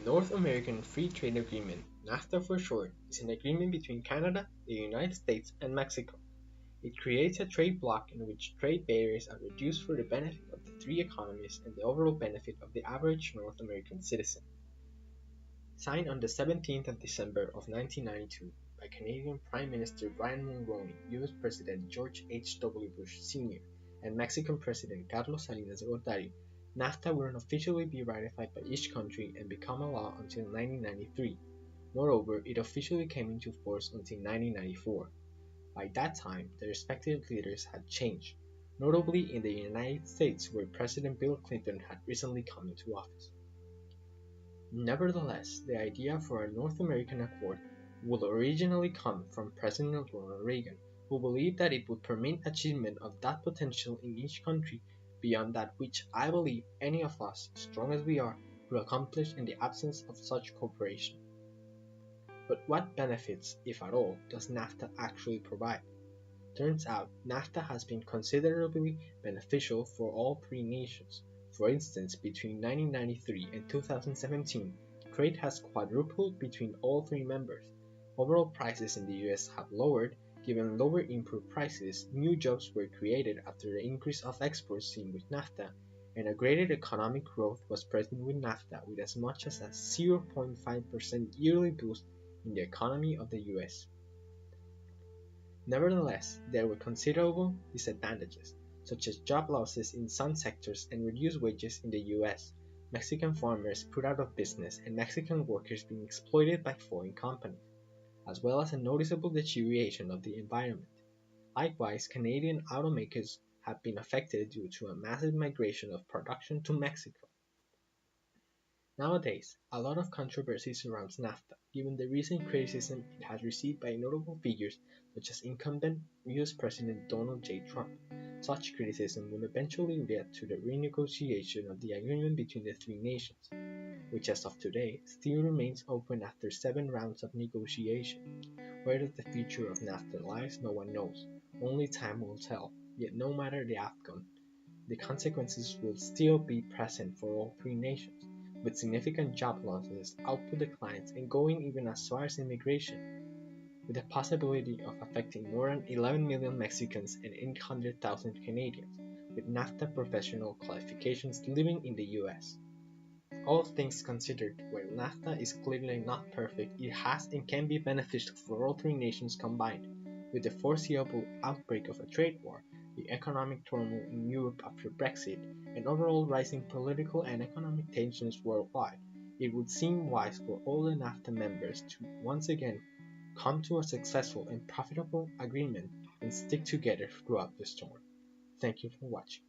North American Free Trade Agreement, NAFTA for short, is an agreement between Canada, the United States, and Mexico. It creates a trade bloc in which trade barriers are reduced for the benefit of the three economies and the overall benefit of the average North American citizen. Signed on the 17th of December of 1992 by Canadian Prime Minister Brian Mulroney, US President George H.W. Bush Sr., and Mexican President Carlos Salinas de Gortari, NAFTA will officially be ratified by each country and become a law until 1993. Moreover, it officially came into force until 1994. By that time, the respective leaders had changed, notably in the United States where President Bill Clinton had recently come into office. Nevertheless, the idea for a North American Accord would originally come from President Ronald Reagan, who believed that it would permit achievement of that potential in each country beyond that which I believe any of us, strong as we are, could accomplish in the absence of such cooperation. But what benefits, if at all, does NAFTA actually provide? Turns out, NAFTA has been considerably beneficial for all three nations. For instance, between 1993 and 2017, trade has quadrupled between all three members. Overall prices in the US have lowered. Given lower input prices, new jobs were created after the increase of exports seen with NAFTA, and a greater economic growth was present with NAFTA with as much as a 0.5% yearly boost in the economy of the US. Nevertheless, there were considerable disadvantages, such as job losses in some sectors and reduced wages in the US, Mexican farmers put out of business, and Mexican workers being exploited by foreign companies, as well as a noticeable deterioration of the environment. Likewise, Canadian automakers have been affected due to a massive migration of production to Mexico. Nowadays, a lot of controversy surrounds NAFTA, given the recent criticism it has received by notable figures such as incumbent US President Donald J. Trump. Such criticism will eventually lead to the renegotiation of the agreement between the three nations, which as of today still remains open after 7 rounds of negotiation. Where the future of NAFTA lies, no one knows. Only time will tell. Yet no matter the outcome, the consequences will still be present for all three nations, with significant job losses, output declines, and going even as far as immigration, with the possibility of affecting more than 11 million Mexicans and 800,000 Canadians with NAFTA professional qualifications living in the US. All things considered, while NAFTA is clearly not perfect, it has and can be beneficial for all three nations combined. With the foreseeable outbreak of a trade war, the economic turmoil in Europe after Brexit, and overall rising political and economic tensions worldwide, it would seem wise for all the NAFTA members to once again come to a successful and profitable agreement and stick together throughout the storm. Thank you for watching.